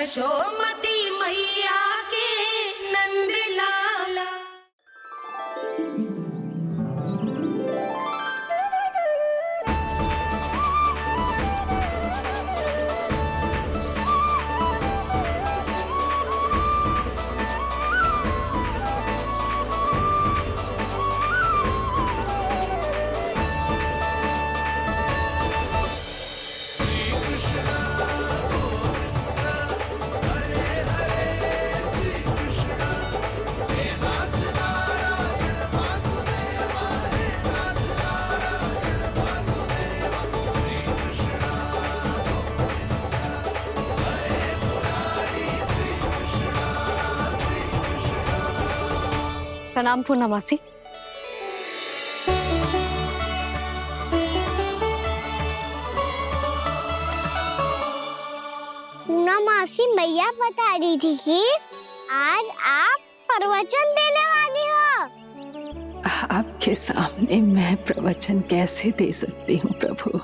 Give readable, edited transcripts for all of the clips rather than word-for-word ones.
यशोमती मैया के नंद लाला। प्रणाम पूर्णमासी। पूर्णमासी मैया बता रही थी कि आज आप प्रवचन देने वाली हो। आपके सामने मैं प्रवचन कैसे दे सकती हूँ प्रभु?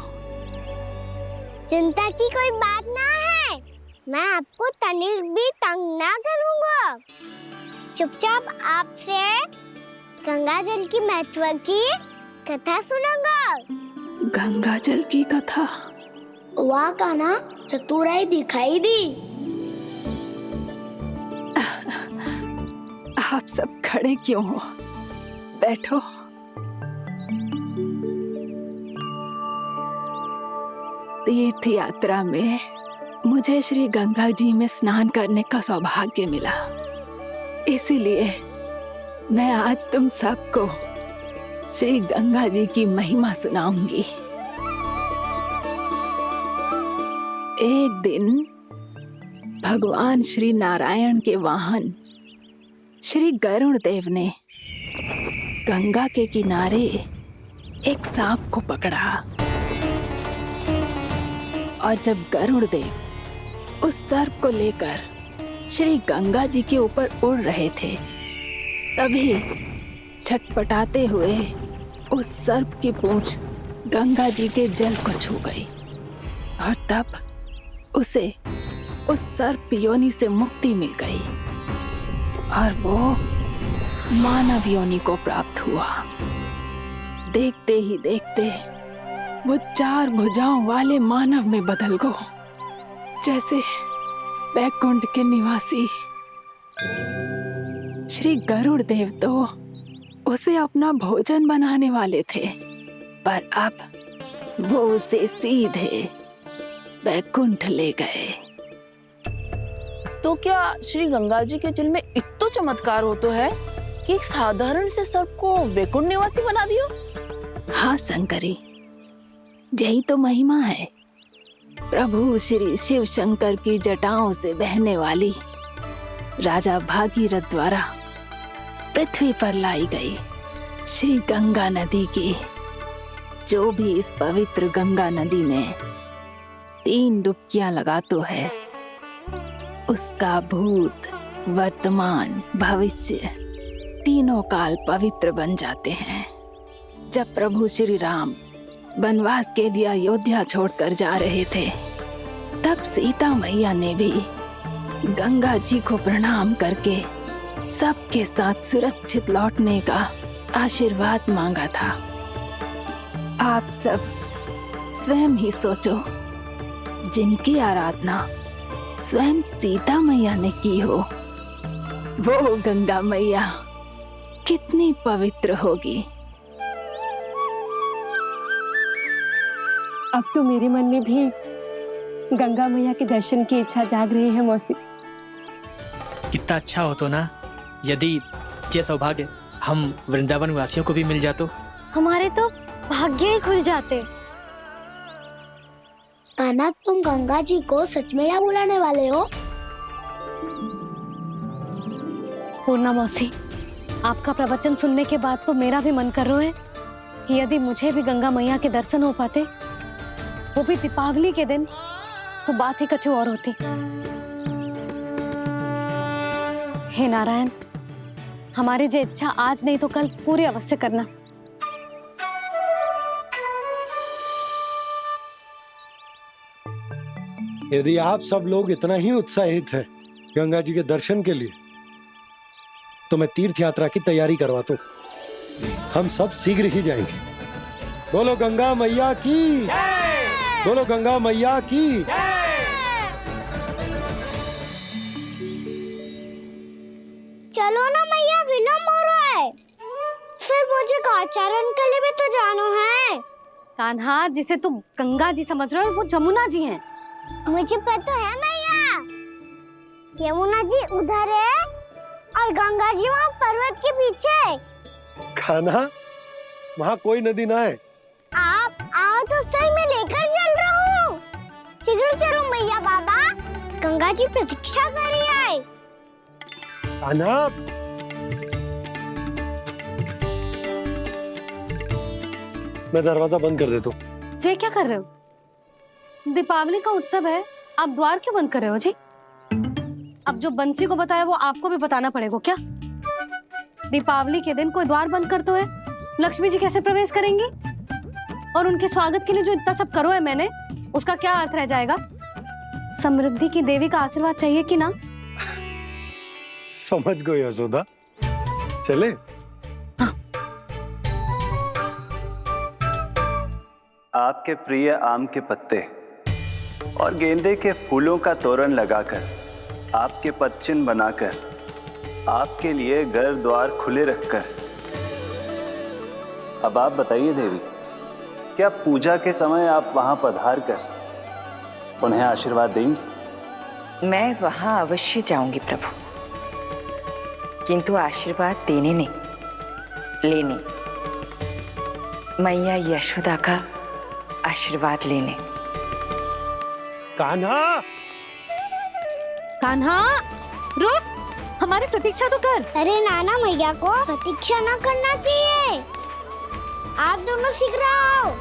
चिंता की कोई बात ना है, मैं आपको तनिक भी तंग ना करूँगा। चुपचाप आपसे गंगा जल की महत्व की कथा सुनूंगा। गंगा जल की कथा? वहाँ का ना चतुराई दिखाई दी। आप सब खड़े क्यों हो? बैठो। तीर्थ यात्रा में मुझे श्री गंगा जी में स्नान करने का सौभाग्य मिला, इसीलिए मैं आज तुम सबको श्री गंगा जी की महिमा सुनाऊंगी। एक दिन भगवान श्री नारायण के वाहन श्री गरुड़ देव ने गंगा के किनारे एक सांप को पकड़ा, और जब गरुड़ देव उस सर्प को लेकर श्री गंगा जी के ऊपर उड़ रहे थे, तभी छटपटाते हुए उस सर्प की पूंछ गंगा जी के जल को छू गई, और तब उसे उस सर्प योनि से मुक्ति मिल गई और वो मानव योनि को प्राप्त हुआ। देखते ही देखते वो 4 भुजाओं वाले मानव में बदल गया, जैसे बैकुंठ के निवासी। श्री गरुड़ देव तो उसे अपना भोजन बनाने वाले थे, पर अब वो उसे सीधे बैकुंठ ले गए। तो क्या श्री गंगा जी के जल में इतना चमत्कार हो तो है कि एक साधारण से सर्प को वैकुंठ निवासी बना दियो? हाँ शंकरी, यही तो महिमा है। प्रभु श्री शिव शंकर की जटाओं से बहने वाली राजा भागीरथ द्वारा पृथ्वी पर लाई गई श्री गंगा नदी की। जो भी इस पवित्र गंगा नदी में 3 डुबकियां लगातो है, उसका भूत, वर्तमान, भविष्य तीनों काल पवित्र बन जाते हैं। जब प्रभु श्री राम वनवास के लिए अयोध्या छोड़कर जा रहे थे, तब सीता मैया ने भी गंगा जी को प्रणाम करके सबके साथ सुरक्षित लौटने का आशीर्वाद मांगा था। आप सब स्वयं ही सोचो, जिनकी आराधना स्वयं सीता मैया ने की हो, वो गंगा मैया कितनी पवित्र होगी। अब तो मेरे मन में भी गंगा मैया के दर्शन की इच्छा जाग रही है मौसी। कितना अच्छा हो तो ना यदि ये सौभाग्य हम वृंदावन वासियों को भी मिल जातो। हमारे तो भाग्य ही खुल जाते। कान्हा, तुम गंगा जी को सच में यहाँ बुलाने वाले हो? पूर्णा मौसी, आपका प्रवचन सुनने के बाद तो मेरा भी मन कर रहा है कि यदि मुझे भी गंगा मैया के दर्शन हो पाते, वो भी दीपावली के दिन, तो बात ही कुछ और होती। हे नारायण, हमारी जो इच्छा आज नहीं तो कल पूरी अवश्य करना। यदि आप सब लोग इतना ही उत्साहित हैं गंगा जी के दर्शन के लिए, तो मैं तीर्थ यात्रा की तैयारी करवाता हूँ। हम सब शीघ्र ही जाएंगे। बोलो गंगा मैया की, बोलो गंगा मैया की। चलो ना मैया, विलम्ब हो रहा है। फिर मुझे काचारण के लिए भी तो जाना है। कान्हा, जिसे तू गंगा जी समझ रहे हो वो जमुना जी हैं। मुझे पता है मैया, यमुना जी उधर है और गंगा जी वहाँ पर्वत के पीछे। खाना वहाँ कोई नदी ना है। आप आओ तो सही, मैं लेकर चल रहा हूँ। शीघ्र चलो मैया बाबा, गंगा जी प्रतीक्षा कर रही है। खाना मैं दरवाजा बंद कर देता हूँ। ये क्या कर रहे हो? दीपावली का उत्सव है, आप द्वार क्यों बंद कर रहे हो जी? अब जो बंसी को बताया वो आपको भी बताना पड़ेगा क्या? दीपावली के दिन कोई द्वार बंद कर तो है, लक्ष्मी जी कैसे प्रवेश करेंगी? और उनके स्वागत के लिए जो इतना सब करो है मैंने, उसका क्या अर्थ रह जाएगा? समृद्धि की देवी का आशीर्वाद चाहिए कि ना? समझ गई यशोदा, चले। आपके प्रिय आम के पत्ते और गेंदे के फूलों का तोरण लगाकर, आपके पदचिन्ह बनाकर, आपके लिए घर द्वार खुले रखकर, अब आप बताइए देवी, क्या पूजा के समय आप वहां पधार कर उन्हें आशीर्वाद देंगी? मैं वहां अवश्य जाऊंगी प्रभु, किंतु आशीर्वाद देने नहीं, लेने, मैया यशोदा का आशीर्वाद लेने। कान्हा, कान्हा रुक, हमारी प्रतीक्षा तो कर। अरे नाना, मैया को प्रतीक्षा ना करना चाहिए। आप दोनों शीघ्र आओ।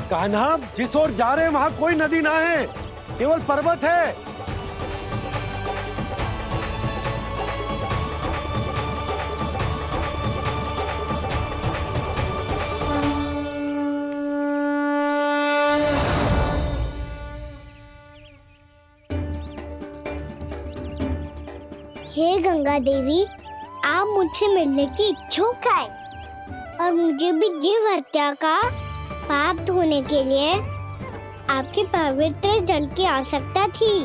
कान्हा, जिस ओर जा रहे हैं वहां कोई नदी ना है, केवल पर्वत है। हे गंगा देवी, आप मुझसे मिलने की इच्छुक है और मुझे भी जीव हत्या का पाप धोने के लिए आपके पवित्र जल की आवश्यकता थी।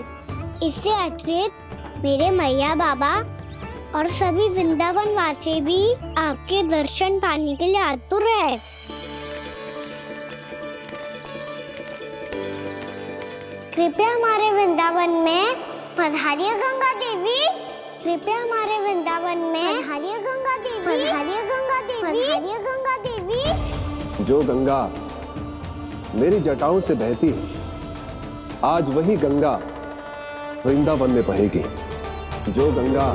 इससे अतिरिक्त मेरे मैया बाबा और सभी वृंदावन वासी भी आपके दर्शन पाने के लिए आतुर है। कृपया हमारे वृंदावन में पधारिए गंगा देवी। कृपया हमारे वृंदावन में पधारिए गंगा देवी। पधारिए गंगा देवी। पधारिए गंगा देवी। जो गंगा मेरी जटाओं से बहती है, आज वही गंगा वृंदावन में बहेगी। जो गंगा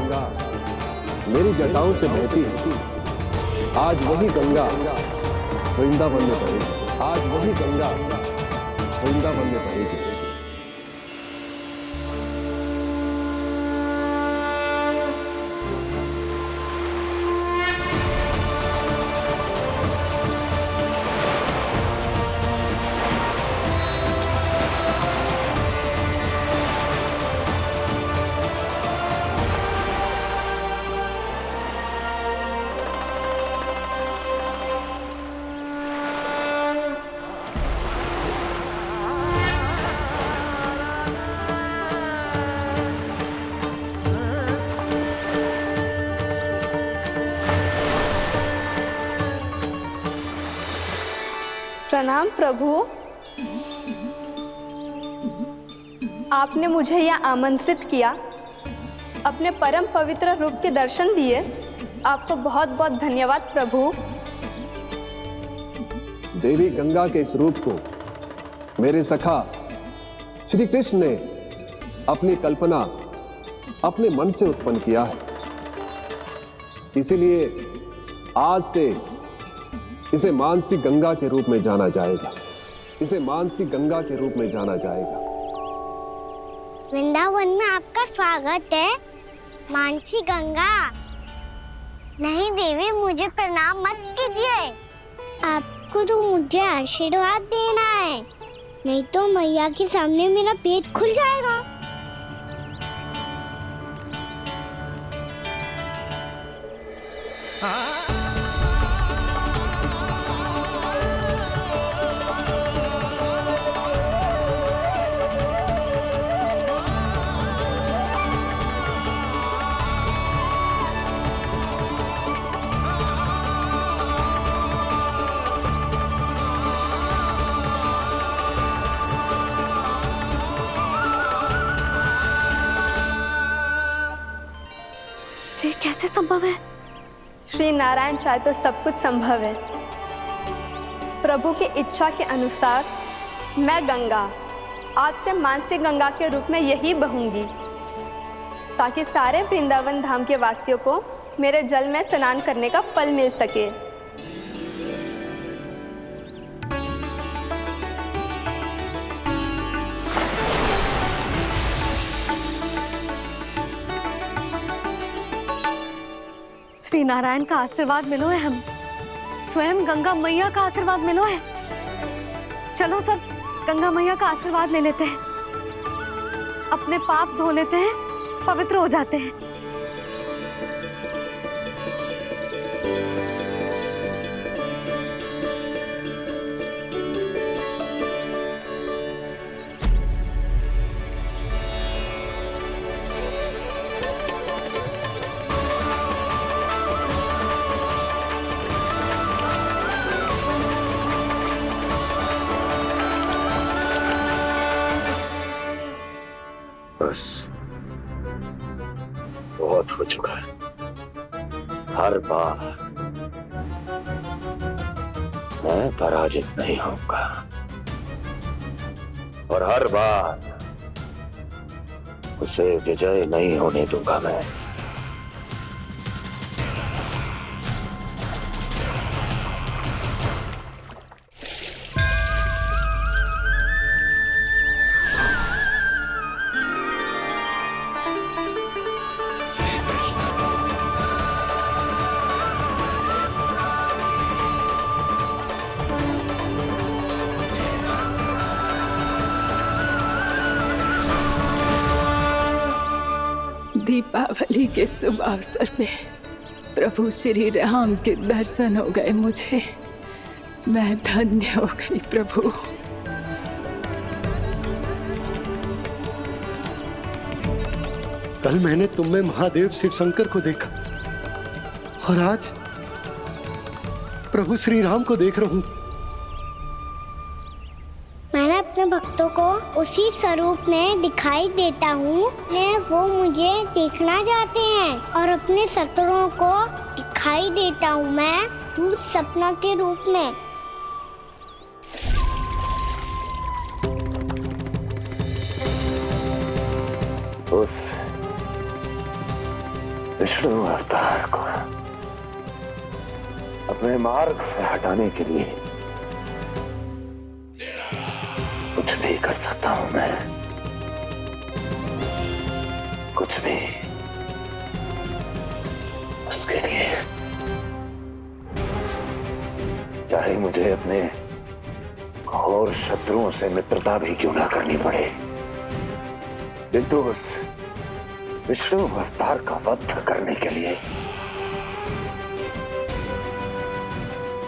मेरी जटाओं से बहती है, आज वही गंगा वृंदावन में बहेगी। आज वही गंगा वृंदावन में बहेगी। प्रणाम प्रभु, आपने मुझे यह आमंत्रित किया, अपने परम पवित्र रूप के दर्शन दिए आपको बहुत बहुत धन्यवाद प्रभु। देवी गंगा के इस रूप को मेरे सखा श्री कृष्ण ने अपनी कल्पना अपने मन से उत्पन्न किया है। इसीलिए आज से इसे मानसी गंगा के रूप में जाना जाएगा। इसे मानसी गंगा के रूप में जाना जाएगा। वृंदावन में आपका स्वागत है मानसी गंगा। नहीं देवी, मुझे प्रणाम मत कीजिए। आपको तो मुझे आशीर्वाद देना है, नहीं तो मैया के सामने मेरा पेट खुल जाएगा। ये कैसे संभव है? श्री नारायण चाहे तो सब कुछ संभव है। प्रभु की इच्छा के अनुसार मैं गंगा आज से मानसी गंगा के रूप में यही बहूंगी, ताकि सारे वृंदावन धाम के वासियों को मेरे जल में स्नान करने का फल मिल सके। श्री नारायण का आशीर्वाद मिलो है, हम स्वयं गंगा मैया का आशीर्वाद मिलो है। चलो सब गंगा मैया का आशीर्वाद ले लेते हैं, अपने पाप धो लेते हैं, पवित्र हो जाते हैं। बस बहुत हो चुका है। हर बार मैं पराजित नहीं होऊंगा और हर बार उसे विजय नहीं होने दूंगा मैं। दीपावली के शुभ अवसर में प्रभु श्री राम के दर्शन हो गए मुझे। मैं धन्य हो गई प्रभु। कल मैंने तुम में महादेव शिव शंकर को देखा और आज प्रभु श्री राम को देख रहा हूं। मैंने अपने भक्तों को उसी स्वरूप में दिखाई देता हूँ, वो मुझे देखना चाहते हैं और अपने शत्रुओं को दिखाई देता हूँ मैं भूत सपना के रूप में। उस विष्णु अवतार को अपने मार्ग से हटाने के लिए कुछ भी कर सकता हूं मैं, कुछ भी। उसके लिए चाहे मुझे अपने घोर शत्रुओं से मित्रता भी क्यों ना करनी पड़े, किंतु उस विष्णु अवतार का वध करने के लिए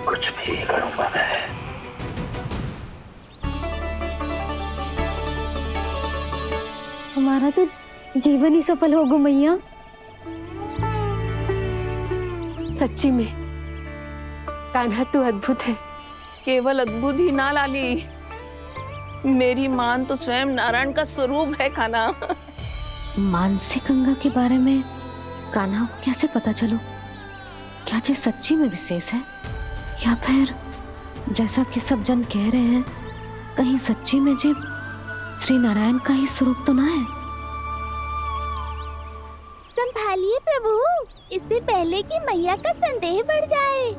कुछ भी करूंगा मैं। हमारा तो जीवन ही सफल होगा मैया। सच्ची में कान्हा तू अद्भुत है। केवल अद्भुत ही ना लाली, मेरी मान तो स्वयं नारायण का स्वरूप है कान्हा। मानसी गंगा के बारे में कान्हा को कैसे पता चलो? क्या जी सच्ची में विशेष है, या फिर जैसा कि सब जन कह रहे हैं, कहीं सच्ची में जी श्री नारायण का ही स्वरूप तो ना है? संभालिए प्रभु, इससे पहले कि मैया का संदेह बढ़ जाए।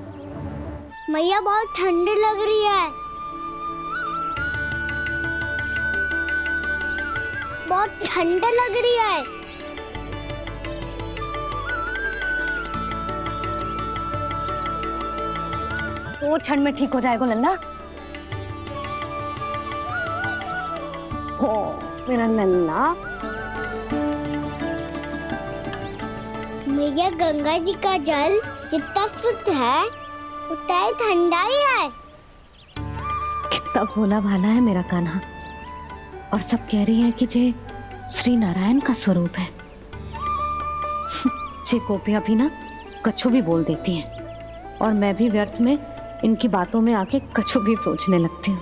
मैया बहुत ठंडी लग रही है, बहुत ठंडा लग रही है। वो क्षण में ठीक हो जाएगा लल्ला। ओ मेरा लल्ला। मैया गंगा जी का जल जितना शुद्ध है उतना ही ठंडा ही है। कितना भोला भाला है मेरा कान्हा। और सब कह रही हैं कि जे श्री नारायण का स्वरूप है। जे गोपियां भी ना कछु भी बोल देती हैं, और मैं भी व्यर्थ में इनकी बातों में आके कछु भी सोचने लगती हूँ।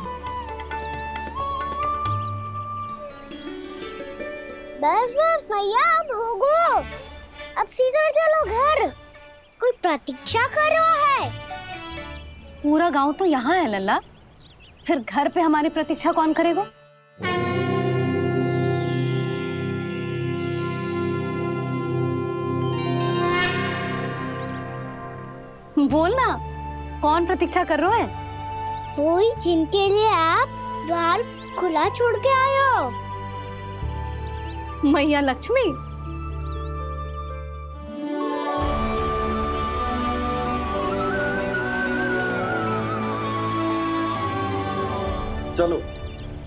बस बस मैया, अब हो गो, अब सीधा चलो घर। कोई प्रतीक्षा कर रहा है। पूरा गांव तो यहाँ है लल्ला, फिर घर पे हमारी प्रतीक्षा कौन करेगा? बोल ना, कौन प्रतीक्षा कर रहे हैं? कोई जिनके लिए आप द्वार खुला छोड़ के आए हो। मैया लक्ष्मी। चलो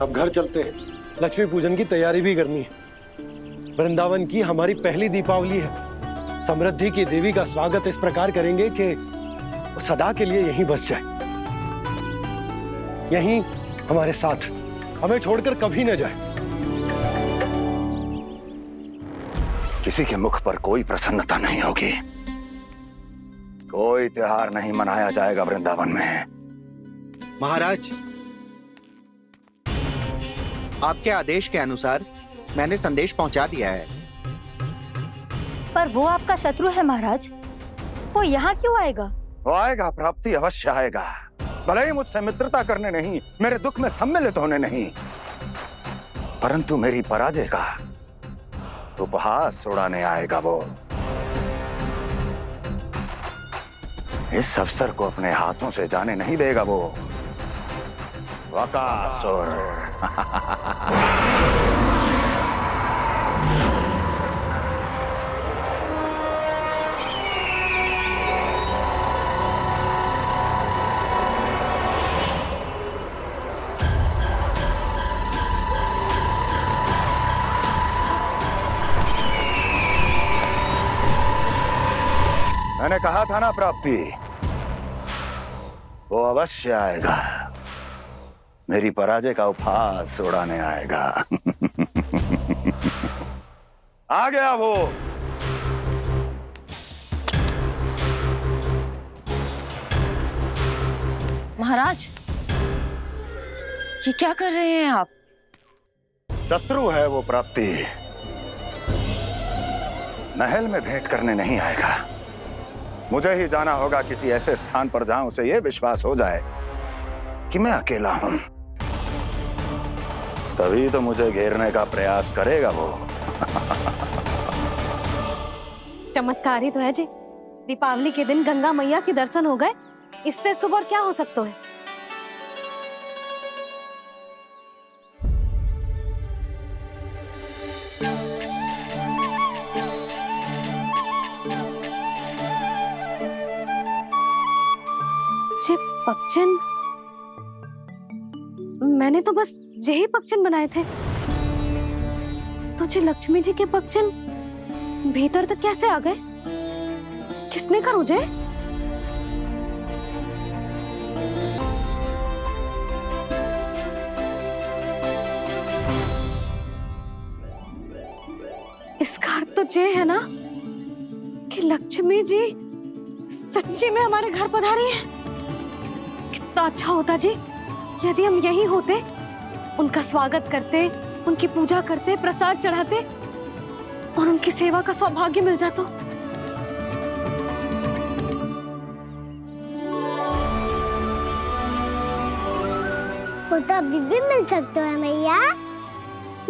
अब घर चलते हैं, लक्ष्मी पूजन की तैयारी भी करनी है। वृंदावन की हमारी पहली दीपावली है। समृद्धि की देवी का स्वागत इस प्रकार करेंगे कि वो सदा के लिए यहीं बस जाए, यहीं हमारे साथ, हमें छोड़कर कभी न जाए। किसी के मुख पर कोई प्रसन्नता नहीं होगी, कोई त्योहार नहीं मनाया जाएगा वृंदावन में। महाराज, आपके आदेश के अनुसार मैंने संदेश पहुंचा दिया है। पर वो आपका शत्रु है महाराज, वो यहाँ क्यों आएगा? वो आएगा, प्राप्ति अवश्य आएगा। भले ही मुझसे मित्रता करने नहीं, मेरे दुख में सम्मिलित होने नहीं, परंतु मेरी पराजय का उपहास उड़ाने आएगा वो। इस अवसर को अपने हाथों से जाने नहीं देगा वो। वकासुर। मैंने कहा था ना प्राप्ति, वो अवश्य आएगा, मेरी पराजय का उपहास उड़ाने आएगा। आ गया वो। महाराज, ये क्या कर रहे हैं आप? शत्रु है वो प्राप्ति, महल में भेंट करने नहीं आएगा। मुझे ही जाना होगा किसी ऐसे स्थान पर जहां उसे यह विश्वास हो जाए कि मैं अकेला हूं, तभी तो मुझे घेरने का प्रयास करेगा वो। चमत्कार ही तो है जी, दीपावली के दिन गंगा मैया के दर्शन हो गए, इससे सुपर क्या हो सकता है? जे पक्षन, मैंने तो बस यही पक्षन बनाए थे, तो जे लक्ष्मी जी के पक्षन भीतर तक कैसे आ गए? किसने कहा मुझे? इसका अर्थ तो ये है ना कि लक्ष्मी जी सच्ची में हमारे घर पधारी है। कितना अच्छा होता जी यदि हम यहीं होते, उनका स्वागत करते, उनकी पूजा करते, प्रसाद चढ़ाते और उनकी सेवा का सौभाग्य मिल जाता। वो तो अभी भी मिल सकते हैं मैया।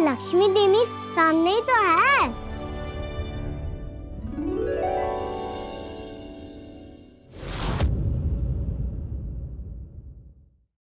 लक्ष्मी देवी सामने ही तो है।